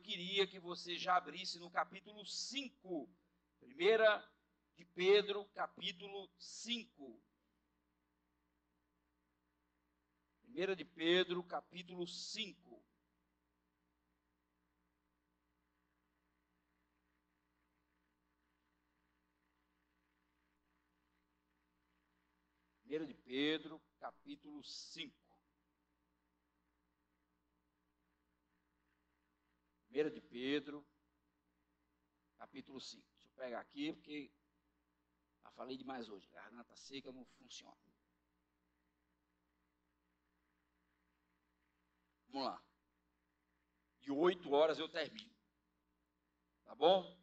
queria que você já abrisse no capítulo 5. 1 de Pedro, capítulo 5. 1 de Pedro, capítulo 5. Primeiro de Pedro, capítulo 5. 1 de Pedro, capítulo 5. Deixa eu pegar aqui, porque já falei demais hoje. A garganta seca não funciona. Vamos lá. De 8 horas eu termino. Tá bom?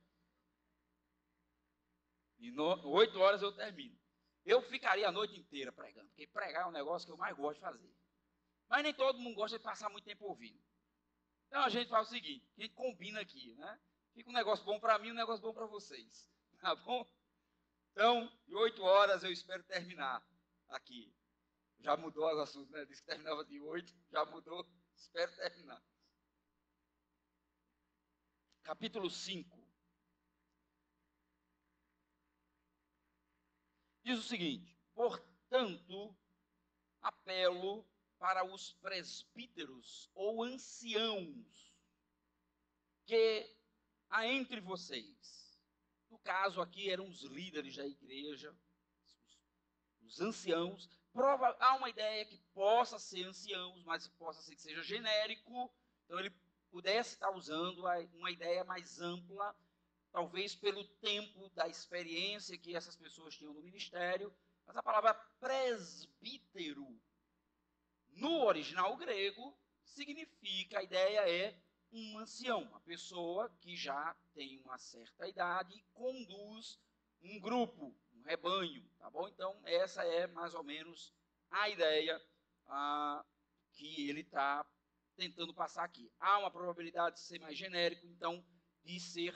De 8 horas eu termino. Eu ficaria a noite inteira pregando, porque pregar é um negócio que eu mais gosto de fazer. Mas nem todo mundo gosta de passar muito tempo ouvindo. Então a gente faz o seguinte, a gente combina aqui, né? Fica um negócio bom para mim, um negócio bom para vocês. Tá bom? Então, de 8 horas eu espero terminar aqui. Já mudou o assunto, né? Disse que terminava de 8, já mudou, espero terminar. Capítulo 5. Diz o seguinte: portanto, apelo para os presbíteros ou anciãos que há entre vocês. No caso aqui eram os líderes da igreja, os anciãos. Há uma ideia que possa ser anciãos, mas possa ser que seja genérico. Então ele pudesse estar usando uma ideia mais ampla, talvez pelo tempo da experiência que essas pessoas tinham no ministério. Mas a palavra presbítero, no original grego, significa, a ideia é um ancião, uma pessoa que já tem uma certa idade e conduz um grupo, um rebanho, tá bom? Então, essa é mais ou menos a ideia que ele está tentando passar aqui. Há uma probabilidade de ser mais genérico, então, de ser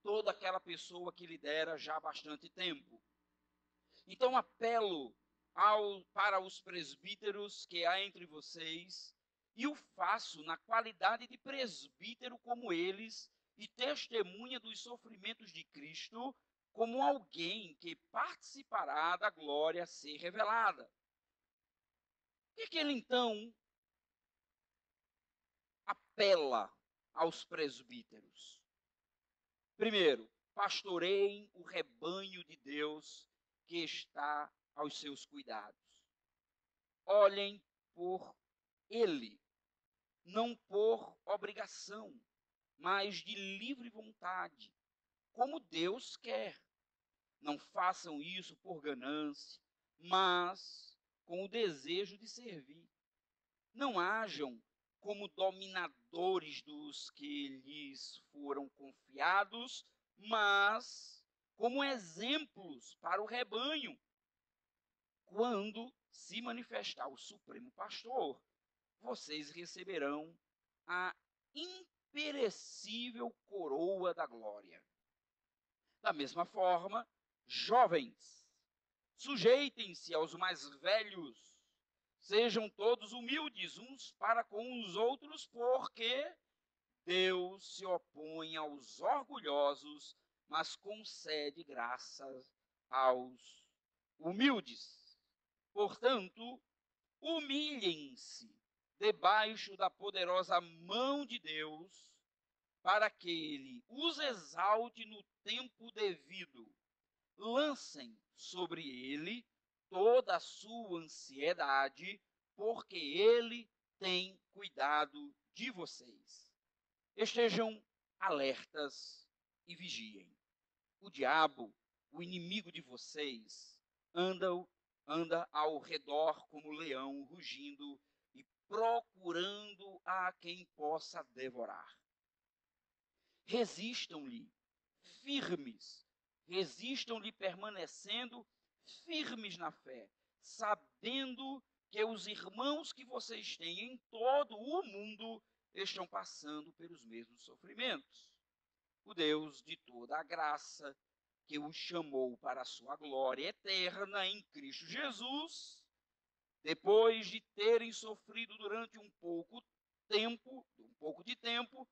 toda aquela pessoa que lidera já há bastante tempo. Então, apelo para os presbíteros que há entre vocês, e o faço na qualidade de presbítero como eles, e testemunha dos sofrimentos de Cristo, como alguém que participará da glória a ser revelada. Por que ele, então, apela aos presbíteros? Primeiro, pastoreiem o rebanho de Deus que está aos seus cuidados. Olhem por ele, não por obrigação, mas de livre vontade, como Deus quer. Não façam isso por ganância, mas com o desejo de servir. Não hajam como dominadores dos que lhes foram confiados, mas como exemplos para o rebanho. Quando se manifestar o Supremo Pastor, vocês receberão a imperecível coroa da glória. Da mesma forma, jovens, sujeitem-se aos mais velhos, sejam todos humildes uns para com os outros, porque Deus se opõe aos orgulhosos, mas concede graças aos humildes. Portanto, humilhem-se debaixo da poderosa mão de Deus, para que ele os exalte no tempo devido. Lancem sobre ele toda a sua ansiedade, porque ele tem cuidado de vocês. Estejam alertas e vigiem. O diabo, o inimigo de vocês, anda ao redor como leão rugindo e procurando a quem possa devorar. Resistam-lhe firmes, resistam-lhe permanecendo firmes na fé, sabendo que os irmãos que vocês têm em todo o mundo estão passando pelos mesmos sofrimentos. O Deus de toda a graça, que os chamou para a sua glória eterna em Cristo Jesus, depois de terem sofrido durante um pouco de tempo,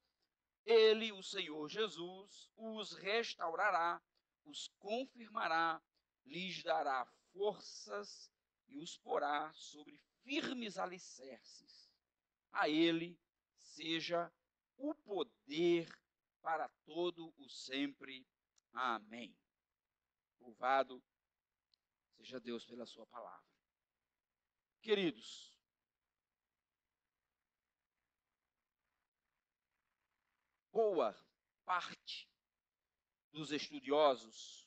ele, o Senhor Jesus, os restaurará, os confirmará, lhes dará forças e os porá sobre firmes alicerces. A ele seja o poder para todo o sempre. Amém. Louvado seja Deus pela sua palavra. Queridos, boa parte dos estudiosos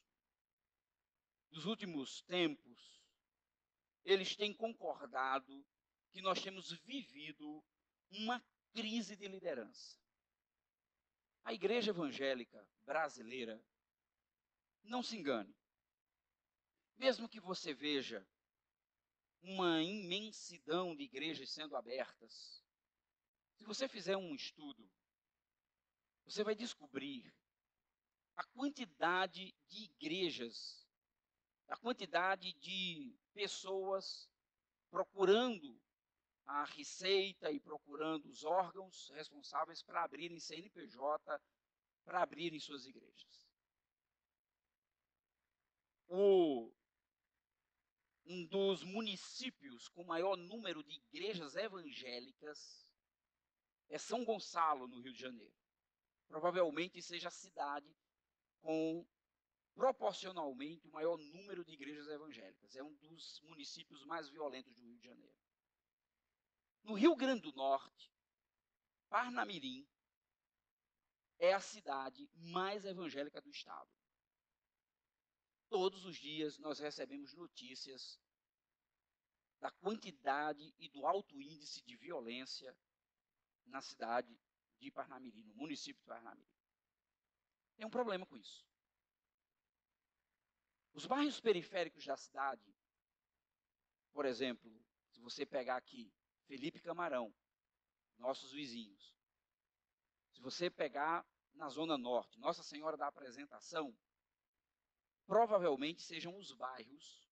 dos últimos tempos, eles têm concordado que nós temos vivido uma crise de liderança. A igreja evangélica brasileira, não se engane, mesmo que você veja uma imensidão de igrejas sendo abertas, se você fizer um estudo, você vai descobrir a quantidade de igrejas, a quantidade de pessoas procurando a receita e procurando os órgãos responsáveis para abrirem CNPJ, para abrirem suas igrejas. Um dos municípios com maior número de igrejas evangélicas é São Gonçalo, no Rio de Janeiro. Provavelmente seja a cidade com proporcionalmente o maior número de igrejas evangélicas. É um dos municípios mais violentos do Rio de Janeiro. No Rio Grande do Norte, Parnamirim é a cidade mais evangélica do estado. Todos os dias nós recebemos notícias da quantidade e do alto índice de violência na cidade de Parnamirim, no município de Parnamirim. Tem um problema com isso. Os bairros periféricos da cidade, por exemplo, se você pegar aqui Felipe Camarão, nossos vizinhos, se você pegar na Zona Norte, Nossa Senhora da Apresentação, provavelmente sejam os bairros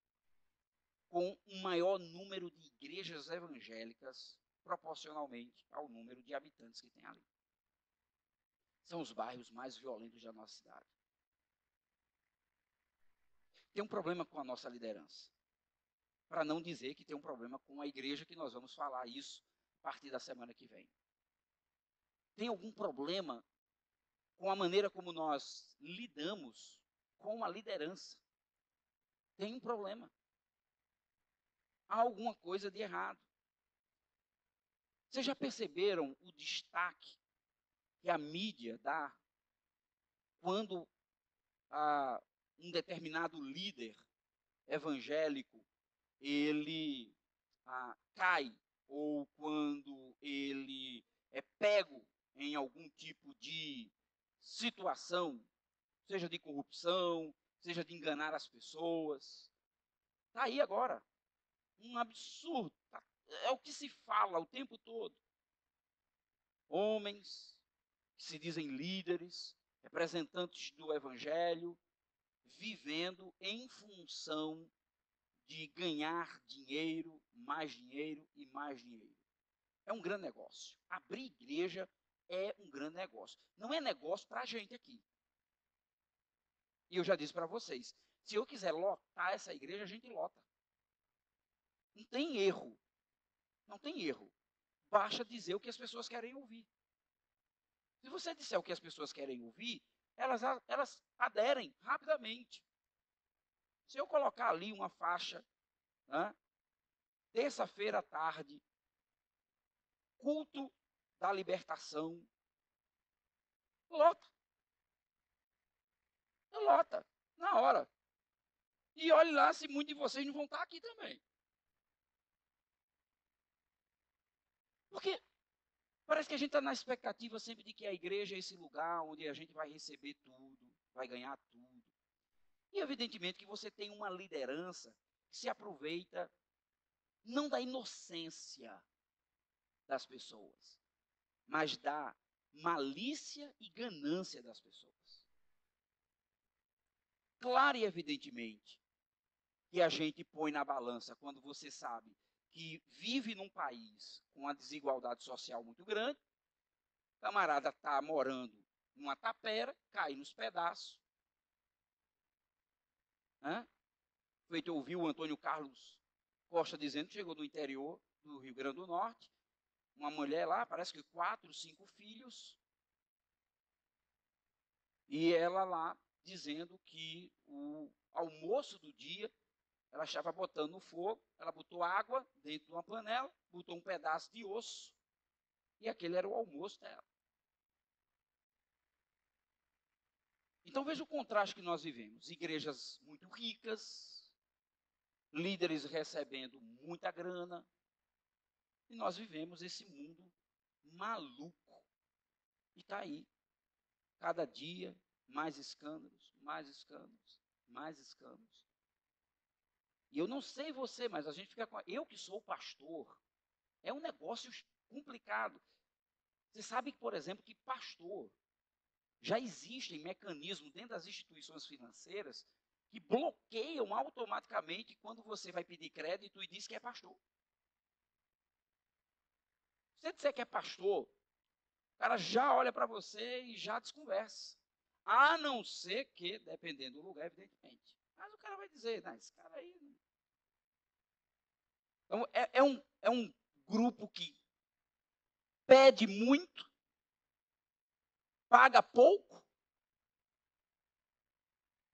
com um maior número de igrejas evangélicas proporcionalmente ao número de habitantes que tem ali. São os bairros mais violentos da nossa cidade. Tem um problema com a nossa liderança. Para não dizer que tem um problema com a igreja, que nós vamos falar isso a partir da semana que vem. Tem algum problema com a maneira como nós lidamos com a liderança? Tem um problema. Há alguma coisa de errado. Vocês já perceberam o destaque que a mídia dá quando um determinado líder evangélico ele cai, ou quando ele é pego em algum tipo de situação, seja de corrupção, seja de enganar as pessoas? Está aí agora. Um absurdo. É o que se fala o tempo todo. Homens que se dizem líderes, representantes do evangelho, vivendo em função de ganhar dinheiro e mais dinheiro. É um grande negócio. Abrir igreja é um grande negócio. Não é negócio para a gente aqui. E eu já disse para vocês, se eu quiser lotar essa igreja, a gente lota. Não tem erro. Não tem erro. Basta dizer o que as pessoas querem ouvir. Se você disser o que as pessoas querem ouvir, elas aderem rapidamente. Se eu colocar ali uma faixa, terça-feira à tarde, culto da libertação, lota. Lota, na hora. E olhe lá se muitos de vocês não vão estar aqui também. Porque parece que a gente está na expectativa sempre de que a igreja é esse lugar onde a gente vai receber tudo, vai ganhar tudo. E evidentemente que você tem uma liderança que se aproveita não da inocência das pessoas, mas da malícia e ganância das pessoas. Claro e evidentemente que a gente põe na balança quando você sabe que vive num país com uma desigualdade social muito grande, o camarada está morando numa tapera, cai nos pedaços. Feito eu ouvi o Antônio Carlos Costa dizendo que chegou do interior do Rio Grande do Norte, uma mulher lá, parece que 4, 5 filhos, e ela lá dizendo que o almoço do dia, ela estava botando no fogo, ela botou água dentro de uma panela, botou um pedaço de osso, e aquele era o almoço dela. Então veja o contraste que nós vivemos. Igrejas muito ricas, líderes recebendo muita grana, e nós vivemos esse mundo maluco. E está aí, cada dia, mais escândalos, mais escândalos, mais escândalos. E eu não sei você, mas a gente fica com... Eu que sou pastor, é um negócio complicado. Você sabe, por exemplo, que pastor, já existem mecanismos dentro das instituições financeiras que bloqueiam automaticamente quando você vai pedir crédito e diz que é pastor. Se você disser que é pastor, o cara já olha para você e já desconversa. A não ser que, dependendo do lugar, evidentemente. Mas o cara vai dizer, não, esse cara aí... Então, é um grupo que pede muito, paga pouco,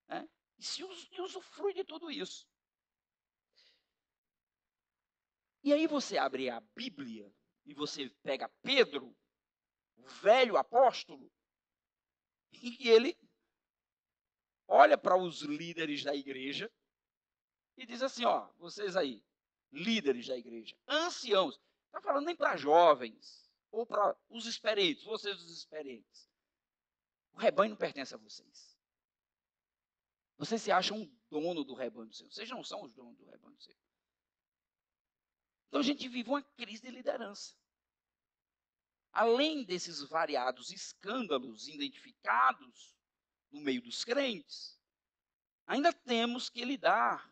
né? E usufrui de tudo isso. E aí você abre a Bíblia e você pega Pedro, o velho apóstolo, e ele olha para os líderes da igreja e diz assim, ó, vocês aí, líderes da igreja, anciãos, está falando nem para jovens, ou para os experientes, vocês os experientes. O rebanho não pertence a vocês. Vocês se acham um dono do rebanho do Senhor. Vocês não são os donos do rebanho do Senhor. Então a gente vive uma crise de liderança. Além desses variados escândalos identificados no meio dos crentes, ainda temos que lidar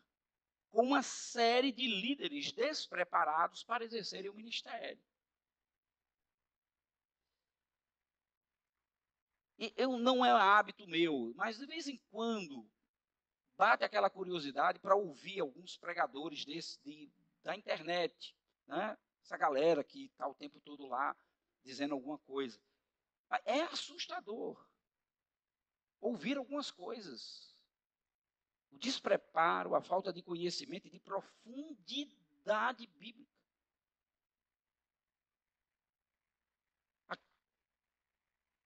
com uma série de líderes despreparados para exercerem o ministério. E não é hábito meu, mas de vez em quando bate aquela curiosidade para ouvir alguns pregadores da internet, né? Essa galera que está o tempo todo lá dizendo alguma coisa. É assustador ouvir algumas coisas. O despreparo, a falta de conhecimento e de profundidade bíblica.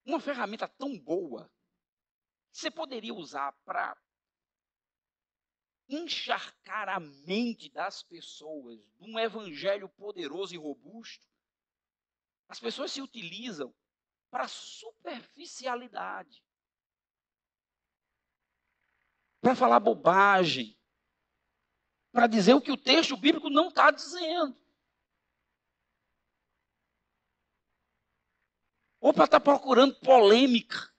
Uma ferramenta tão boa que você poderia usar para encharcar a mente das pessoas de um evangelho poderoso e robusto, as pessoas se utilizam para superficialidade, para falar bobagem, para dizer o que o texto bíblico não está dizendo. Ou para estar procurando polêmica.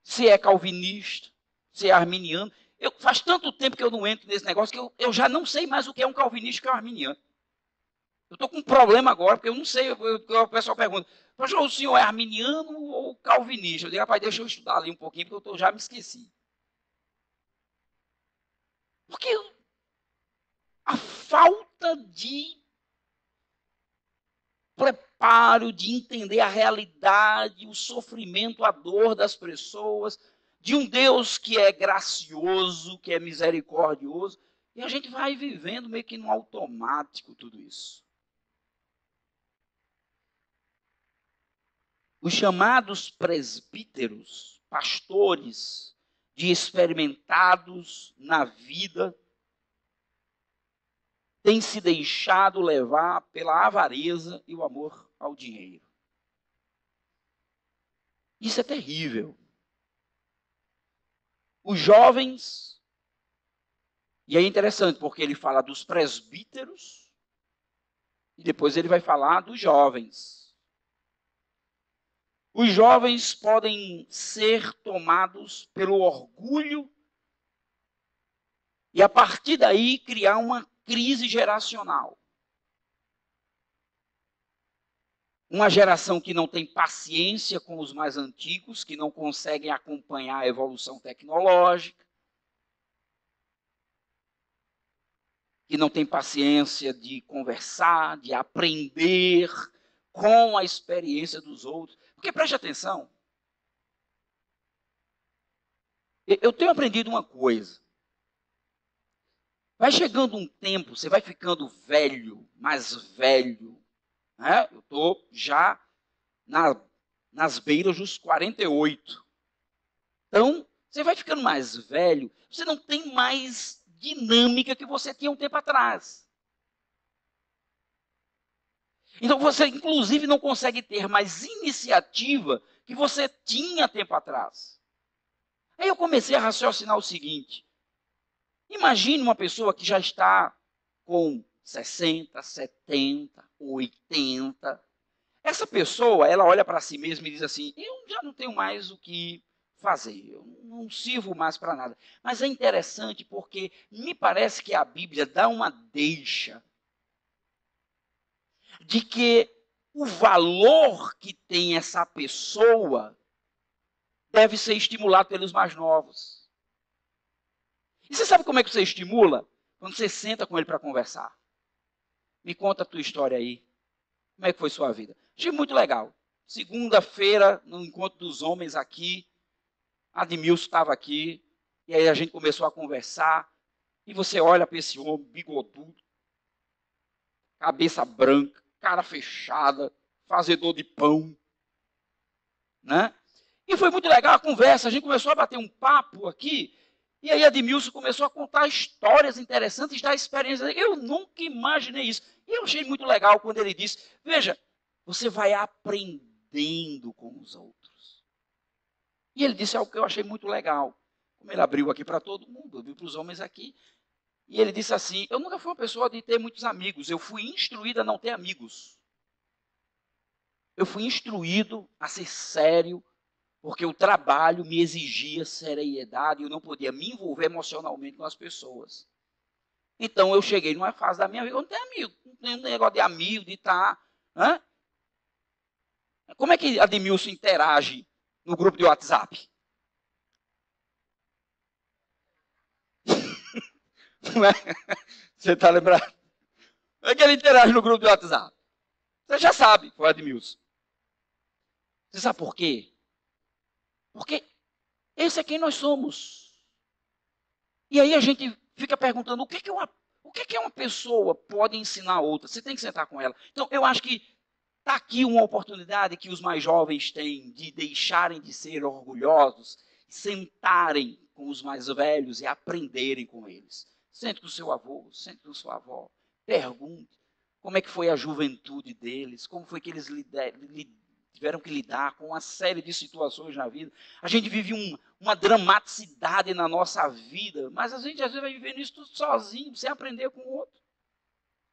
Se é calvinista, se é arminiano. Faz tanto tempo que eu não entro nesse negócio que eu já não sei mais o que é um calvinista e o que é um arminiano. Eu estou com um problema agora, porque eu não sei. O pessoal pergunta, o senhor é arminiano ou calvinista? Eu digo, rapaz, deixa eu estudar ali um pouquinho, porque eu já me esqueci. Porque a falta de preparo, de entender a realidade, o sofrimento, a dor das pessoas, de um Deus que é gracioso, que é misericordioso, e a gente vai vivendo meio que no automático tudo isso. Os chamados presbíteros, pastores, de experimentados na vida, têm se deixado levar pela avareza e o amor ao dinheiro. Isso é terrível. Os jovens, e é interessante porque ele fala dos presbíteros e depois ele vai falar dos jovens. Os jovens podem ser tomados pelo orgulho e a partir daí criar uma crise geracional. Uma geração que não tem paciência com os mais antigos, que não conseguem acompanhar a evolução tecnológica, que não tem paciência de conversar, de aprender com a experiência dos outros. Porque preste atenção, eu tenho aprendido uma coisa. Vai chegando um tempo, você vai ficando velho, mais velho, né? Eu estou já nas beiras dos 48. Então, você vai ficando mais velho, você não tem mais dinâmica que você tinha um tempo atrás. Então, você, inclusive, não consegue ter mais iniciativa que você tinha tempo atrás. Aí eu comecei a raciocinar o seguinte: imagine uma pessoa que já está com 60, 70, 80. Essa pessoa, ela olha para si mesma e diz assim: eu já não tenho mais o que fazer, eu não sirvo mais para nada. Mas é interessante porque me parece que a Bíblia dá uma deixa de que o valor que tem essa pessoa deve ser estimulado pelos mais novos. E você sabe como é que você estimula? Quando você senta com ele para conversar. Me conta a tua história aí. Como é que foi sua vida? Achei muito legal. Segunda-feira, no encontro dos homens aqui, Admilson estava aqui, e aí a gente começou a conversar, e você olha para esse homem bigodudo, cabeça branca, cara fechada, fazedor de pão, né? E foi muito legal a conversa, a gente começou a bater um papo aqui, e aí Admilson começou a contar histórias interessantes da experiência. Eu nunca imaginei isso. E eu achei muito legal quando ele disse: veja, você vai aprendendo com os outros. E ele disse algo que eu achei muito legal. Como ele abriu aqui para todo mundo, abriu para os homens aqui. E ele disse assim: eu nunca fui uma pessoa de ter muitos amigos, eu fui instruído a não ter amigos. Eu fui instruído a ser sério, porque o trabalho me exigia seriedade e eu não podia me envolver emocionalmente com as pessoas. Então eu cheguei numa fase da minha vida, eu não tenho amigo, não tenho negócio de amigo, de estar. Né? Como é que Admilson interage no grupo de WhatsApp? Você está lembrado? Como é que ele interage no grupo de WhatsApp? Você já sabe, foi Admilson. Você sabe por quê? Porque esse é quem nós somos. E aí a gente fica perguntando: o que uma pessoa pode ensinar a outra? Você tem que sentar com ela. Então, eu acho que está aqui uma oportunidade que os mais jovens têm de deixarem de ser orgulhosos, sentarem com os mais velhos e aprenderem com eles. Sente com o seu avô, sente com sua avó, pergunte como é que foi a juventude deles, como foi que eles tiveram que lidar com uma série de situações na vida. A gente vive uma dramaticidade na nossa vida, mas a gente às vezes vai vivendo isso tudo sozinho, sem aprender com o outro.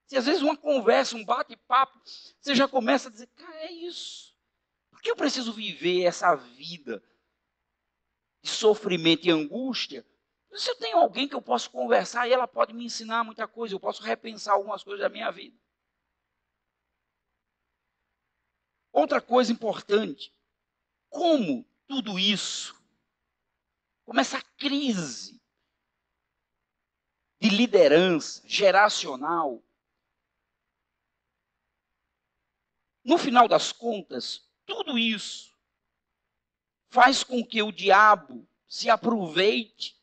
Se às vezes uma conversa, um bate-papo, você já começa a dizer: cara, é isso. Por que eu preciso viver essa vida de sofrimento e angústia? Se eu tenho alguém que eu posso conversar e ela pode me ensinar muita coisa, eu posso repensar algumas coisas da minha vida. Outra coisa importante, como tudo isso, como essa crise de liderança geracional, no final das contas, tudo isso faz com que o diabo se aproveite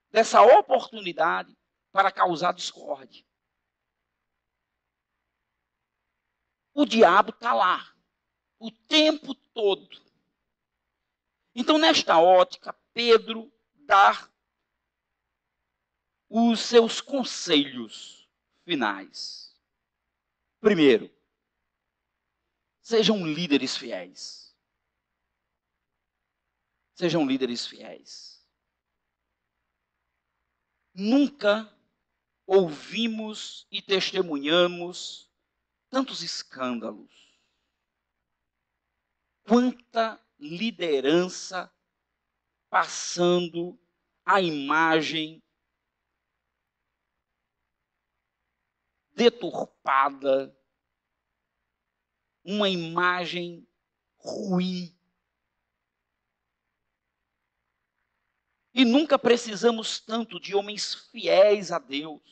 dessa oportunidade para causar discórdia. O diabo está lá, o tempo todo. Então, nesta ótica, Pedro dá os seus conselhos finais. Primeiro, sejam líderes fiéis. Sejam líderes fiéis. Nunca ouvimos e testemunhamos tantos escândalos. Quanta liderança passando a imagem deturpada, uma imagem ruim. E nunca precisamos tanto de homens fiéis a Deus,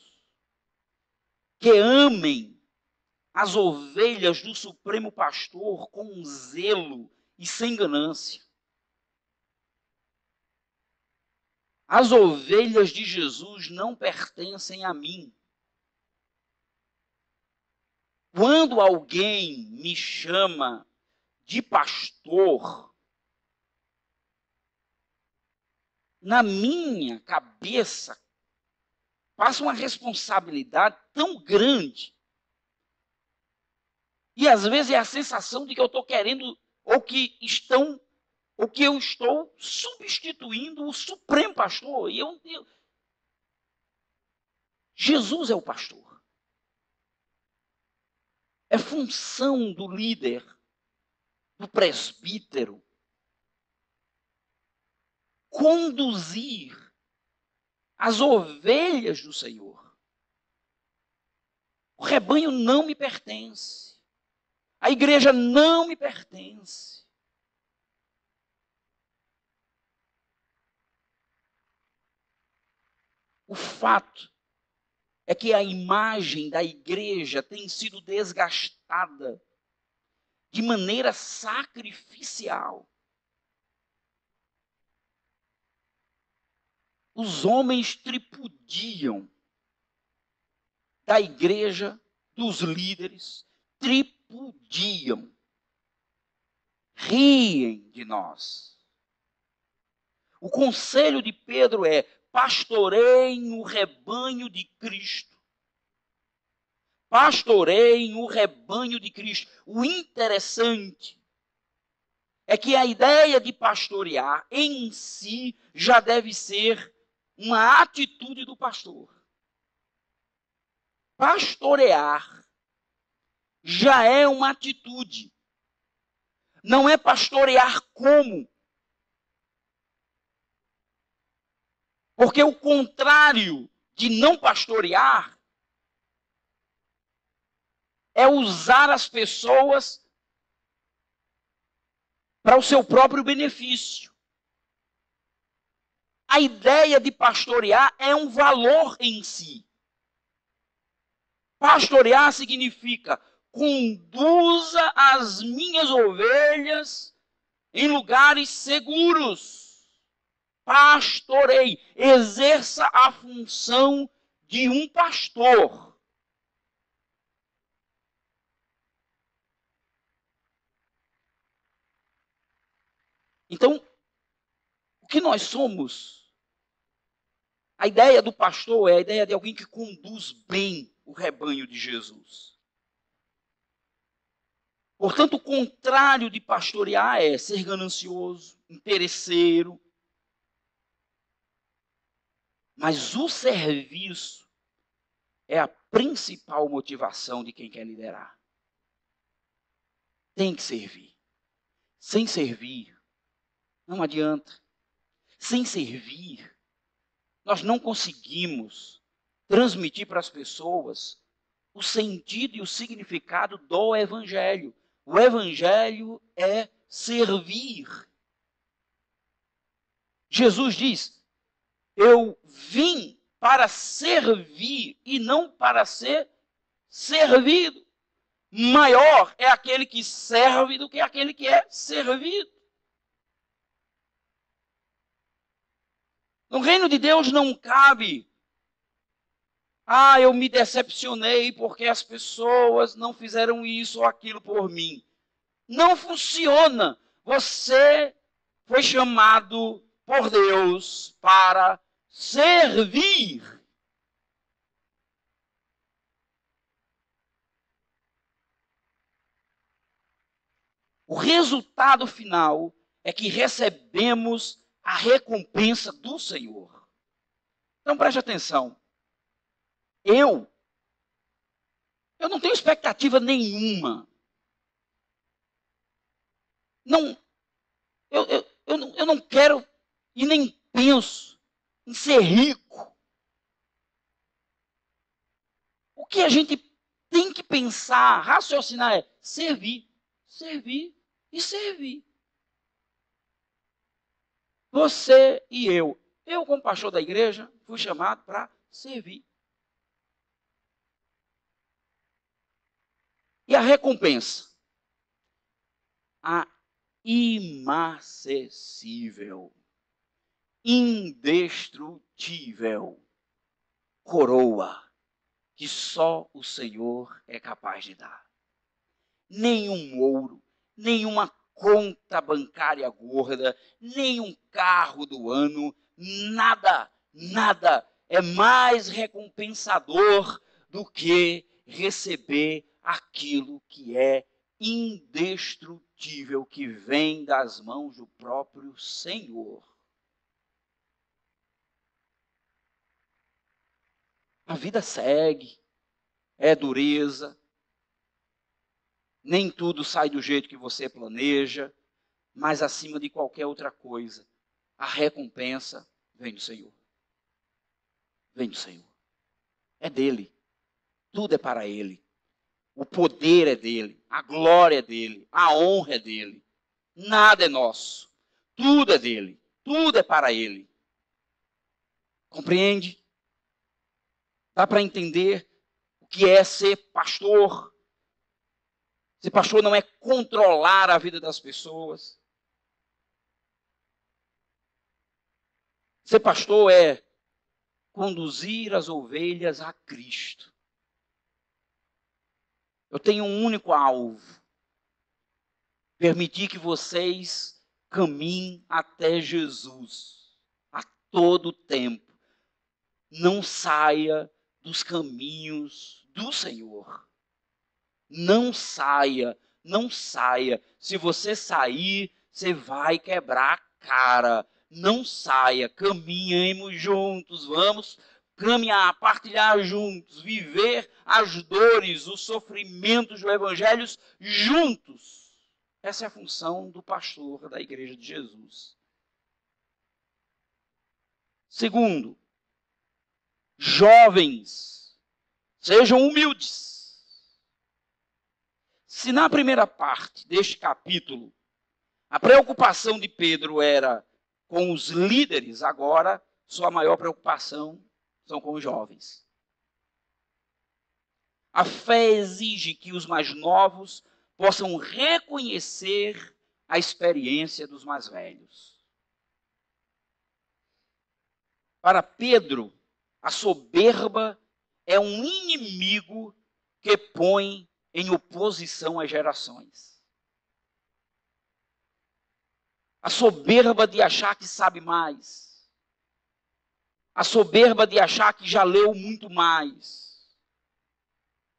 que amem as ovelhas do Supremo Pastor com zelo e sem ganância. As ovelhas de Jesus não pertencem a mim. Quando alguém me chama de pastor, na minha cabeça passa uma responsabilidade tão grande. E às vezes é a sensação de que eu estou querendo, ou que eu estou substituindo o Supremo Pastor. E Jesus é o pastor. É função do líder, do presbítero, conduzir as ovelhas do Senhor. O rebanho não me pertence. A igreja não me pertence. O fato é que a imagem da igreja tem sido desgastada de maneira sacrificial. Os homens tripudiam da igreja, dos líderes, tripudiam, riem de nós. O conselho de Pedro é: pastoreiem o rebanho de Cristo. Pastoreiem o rebanho de Cristo. O interessante é que a ideia de pastorear em si já deve ser uma atitude do pastor. Pastorear já é uma atitude. Não é pastorear como. Porque o contrário de não pastorear é usar as pessoas para o seu próprio benefício. A ideia de pastorear é um valor em si. Pastorear significa: conduza as minhas ovelhas em lugares seguros. Pastoreie, exerça a função de um pastor. Então, o que nós somos? A ideia do pastor é a ideia de alguém que conduz bem o rebanho de Jesus. Portanto, o contrário de pastorear é ser ganancioso, interesseiro. Mas o serviço é a principal motivação de quem quer liderar. Tem que servir. Sem servir, não adianta. Sem servir, nós não conseguimos transmitir para as pessoas o sentido e o significado do Evangelho. O Evangelho é servir. Jesus diz: eu vim para servir e não para ser servido. Maior é aquele que serve do que aquele que é servido. No reino de Deus não cabe: eu me decepcionei porque as pessoas não fizeram isso ou aquilo por mim. Não funciona. Você foi chamado por Deus para servir. O resultado final é que recebemos a recompensa do Senhor. Então preste atenção. Eu não tenho expectativa nenhuma. Eu não quero e nem penso em ser rico. O que a gente tem que pensar, raciocinar é servir. servir e servir. Você e eu como pastor da igreja, fui chamado para servir. E a recompensa? A imacessível, indestrutível coroa que só o Senhor é capaz de dar. Nenhum ouro, nenhuma conta bancária gorda, nenhum carro do ano, nada é mais recompensador do que receber aquilo que é indestrutível, que vem das mãos do próprio Senhor. A vida segue, é dureza, nem tudo sai do jeito que você planeja, mas acima de qualquer outra coisa, a recompensa vem do Senhor. Vem do Senhor. É dele. Tudo é para ele. O poder é dele, a glória é dele, a honra é dele. Nada é nosso. Tudo é dele. Tudo é para ele. Compreende? Dá para entender o que é ser pastor? Ser pastor não é controlar a vida das pessoas. Ser pastor é conduzir as ovelhas a Cristo. Eu tenho um único alvo. Permitir que vocês caminhem até Jesus a todo tempo. Não saia dos caminhos do Senhor. Não saia. Se você sair, você vai quebrar a cara. Não saia, caminhemos juntos, vamos caminhar, partilhar juntos, viver as dores, os sofrimentos do Evangelho juntos. Essa é a função do pastor da Igreja de Jesus. Segundo, jovens, sejam humildes. Se na primeira parte deste capítulo, a preocupação de Pedro era com os líderes, agora sua maior preocupação são com os jovens. A fé exige que os mais novos possam reconhecer a experiência dos mais velhos. Para Pedro, a soberba é um inimigo que põe em oposição às gerações. A soberba de achar que sabe mais. A soberba de achar que já leu muito mais.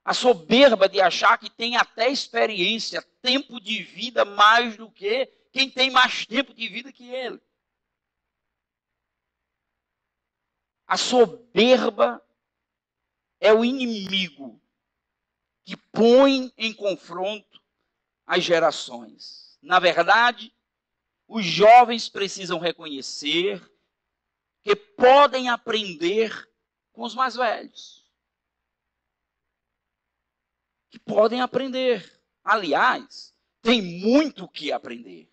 A soberba de achar que tem até experiência, tempo de vida mais do que quem tem mais tempo de vida que ele. A soberba é o inimigo que põe em confronto as gerações. Na verdade, os jovens precisam reconhecer que podem aprender com os mais velhos. Que podem aprender. Aliás, tem muito o que aprender.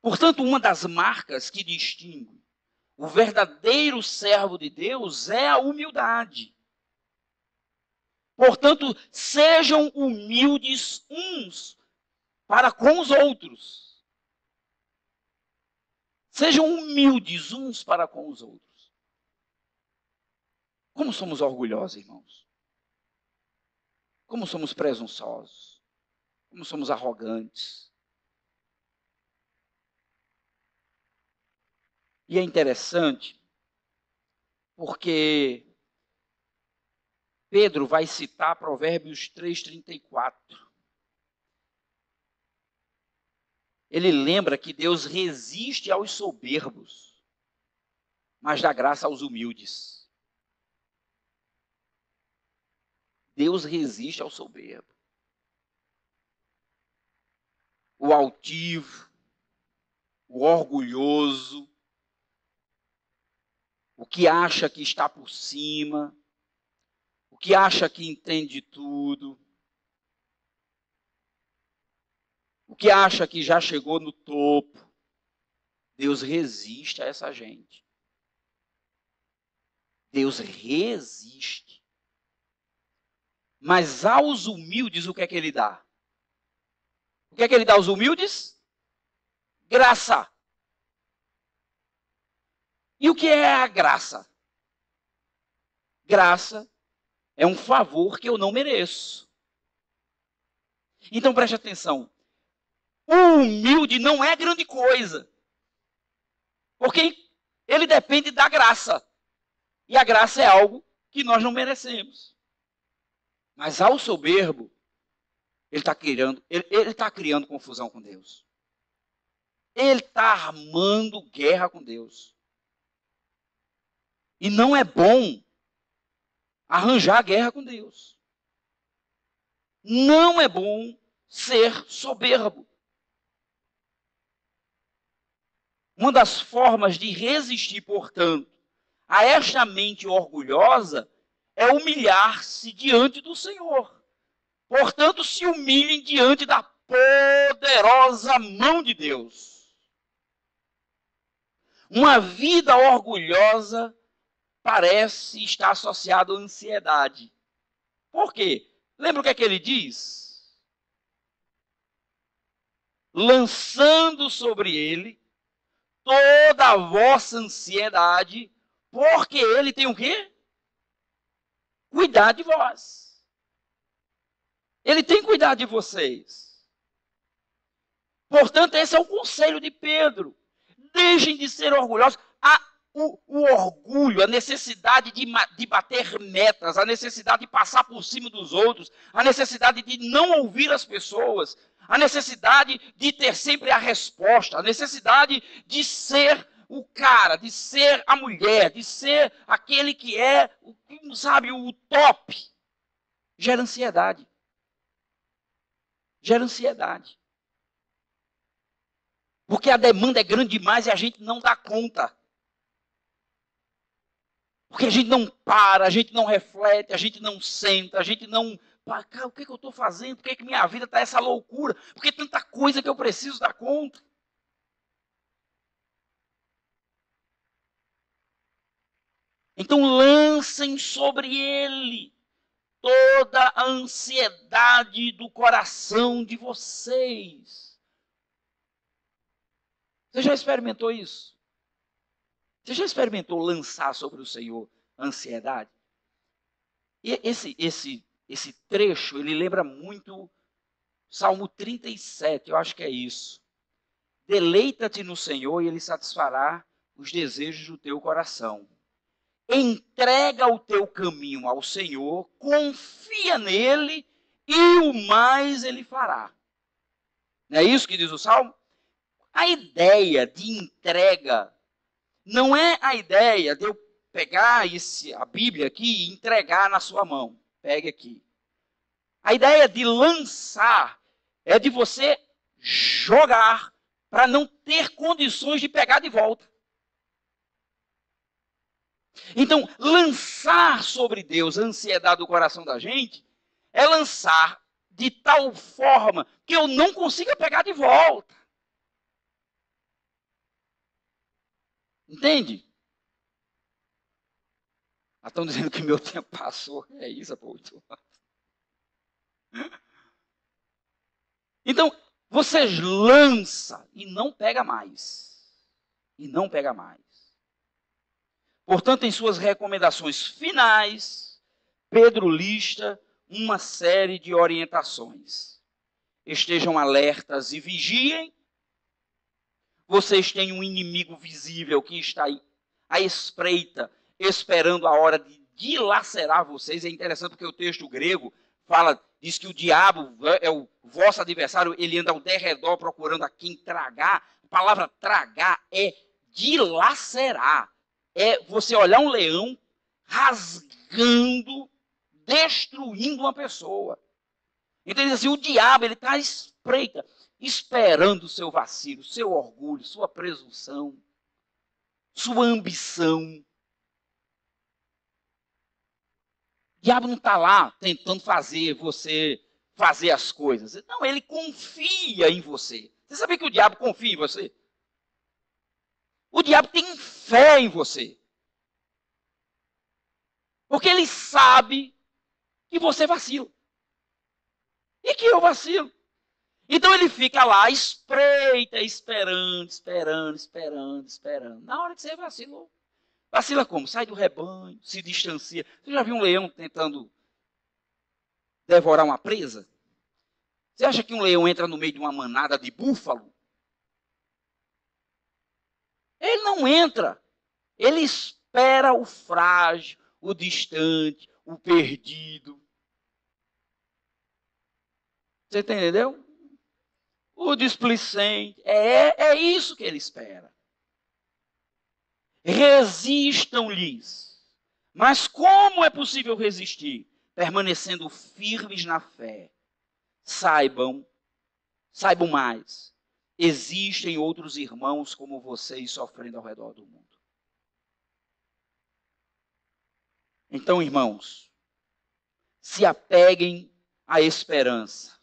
Portanto, uma das marcas que distingue o verdadeiro servo de Deus é a humildade. Portanto, sejam humildes uns para com os outros. Sejam humildes uns para com os outros. Como somos orgulhosos, irmãos? Como somos presunçosos? Como somos arrogantes? E é interessante porque Pedro vai citar Provérbios 3:34. Ele lembra que Deus resiste aos soberbos, mas dá graça aos humildes. Deus resiste ao soberbo. O altivo, o orgulhoso, o que acha que está por cima, o que acha que entende tudo. que acha que já chegou no topo, Deus resiste a essa gente. Deus resiste. Mas aos humildes, o que é que ele dá? O que é que ele dá aos humildes? Graça. E o que é a graça? Graça é um favor que eu não mereço. Então preste atenção. O humilde não é grande coisa. Porque ele depende da graça. E a graça é algo que nós não merecemos. Mas ao soberbo, ele está criando confusão com Deus. Ele está armando guerra com Deus. E não é bom arranjar guerra com Deus. Não é bom ser soberbo. Uma das formas de resistir, portanto, a esta mente orgulhosa é humilhar-se diante do Senhor. Portanto, se humilhem diante da poderosa mão de Deus. Uma vida orgulhosa parece estar associada à ansiedade. Por quê? Lembra o que é que ele diz? Lançando sobre ele toda a vossa ansiedade, porque ele tem o quê? Cuidar de vós. Ele tem cuidado de vocês. Portanto, esse é o conselho de Pedro. Deixem de ser orgulhosos. O orgulho, a necessidade de bater metas, a necessidade de passar por cima dos outros, a necessidade de não ouvir as pessoas, a necessidade de ter sempre a resposta, a necessidade de ser o cara, de ser a mulher, de ser aquele que é, sabe, o top, gera ansiedade. Gera ansiedade. Porque a demanda é grande demais e a gente não dá conta. Porque a gente não para, a gente não reflete, a gente não senta, a gente não... Cara, o que eu estou fazendo? Por que minha vida está essa loucura? Por que tanta coisa que eu preciso dar conta? Então lancem sobre ele toda a ansiedade do coração de vocês. Você já experimentou isso? Você já experimentou lançar sobre o Senhor a ansiedade? E esse trecho, ele lembra muito Salmo 37, eu acho que é isso. Deleita-te no Senhor e Ele satisfará os desejos do teu coração. Entrega o teu caminho ao Senhor, confia nele e o mais Ele fará. Não é isso que diz o Salmo? A ideia de entrega não é a ideia de eu pegar a Bíblia aqui e entregar na sua mão. Pegue aqui. A ideia de lançar é de você jogar para não ter condições de pegar de volta. Então, lançar sobre Deus a ansiedade do coração da gente é lançar de tal forma que eu não consiga pegar de volta. Entende? Estão dizendo que meu tempo passou. É isso, pô. Então, você lança e não pega mais. E não pega mais. Portanto, em suas recomendações finais, Pedro lista uma série de orientações. Estejam alertas e vigiem. Vocês têm um inimigo visível que está aí à espreita, esperando a hora de dilacerar vocês. É interessante porque o texto grego diz que o diabo é o vosso adversário, ele anda ao derredor procurando a quem tragar. A palavra tragar é dilacerar. É você olhar um leão rasgando, destruindo uma pessoa. Então ele diz assim, o diabo ele está à espreita, esperando o seu vacilo, seu orgulho, sua presunção, sua ambição. O diabo não está lá tentando fazer você fazer as coisas. Não, ele confia em você. Você sabia que o diabo confia em você? O diabo tem fé em você. Porque ele sabe que você vacila. E que eu vacilo. Então ele fica lá, espreita, esperando. Na hora que você vacilou. Vacila como? Sai do rebanho, se distancia. Você já viu um leão tentando devorar uma presa? Você acha que um leão entra no meio de uma manada de búfalo? Ele não entra. Ele espera o frágil, o distante, o perdido. Você entendeu? O displicente. É isso que ele espera. Resistam-lhes. Mas como é possível resistir? Permanecendo firmes na fé. Saibam mais. Existem outros irmãos como vocês sofrendo ao redor do mundo. Então, irmãos, se apeguem à esperança.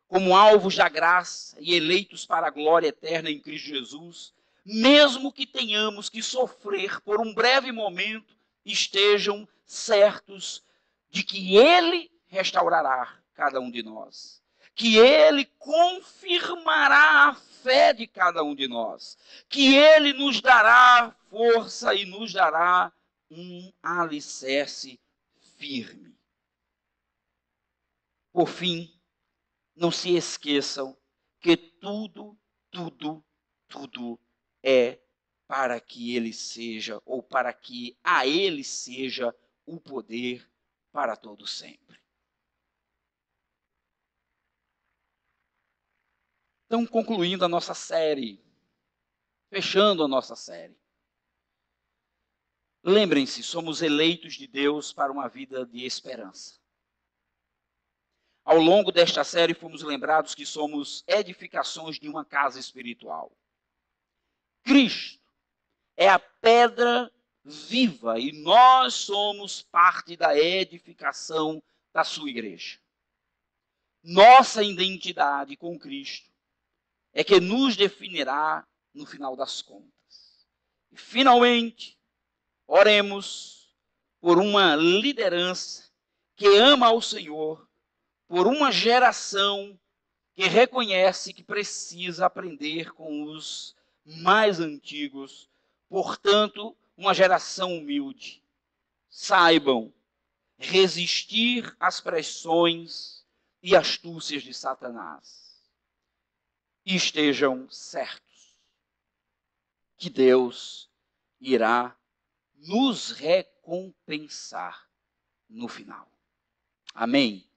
Como alvos da graça e eleitos para a glória eterna em Cristo Jesus, mesmo que tenhamos que sofrer por um breve momento, estejam certos de que Ele restaurará cada um de nós. Que Ele confirmará a fé de cada um de nós. Que Ele nos dará força e nos dará um alicerce firme. Por fim, não se esqueçam que tudo é para que Ele seja, ou para que a Ele seja o poder para todo sempre. Então, concluindo a nossa série, fechando a nossa série. Lembrem-se, somos eleitos de Deus para uma vida de esperança. Ao longo desta série, fomos lembrados que somos edificações de uma casa espiritual. Cristo é a pedra viva e nós somos parte da edificação da sua igreja. Nossa identidade com Cristo é que nos definirá no final das contas. E, finalmente, oremos por uma liderança que ama ao Senhor, por uma geração que reconhece que precisa aprender com os mais antigos, portanto, uma geração humilde. Saibam resistir às pressões e astúcias de Satanás. E estejam certos que Deus irá nos recompensar no final. Amém?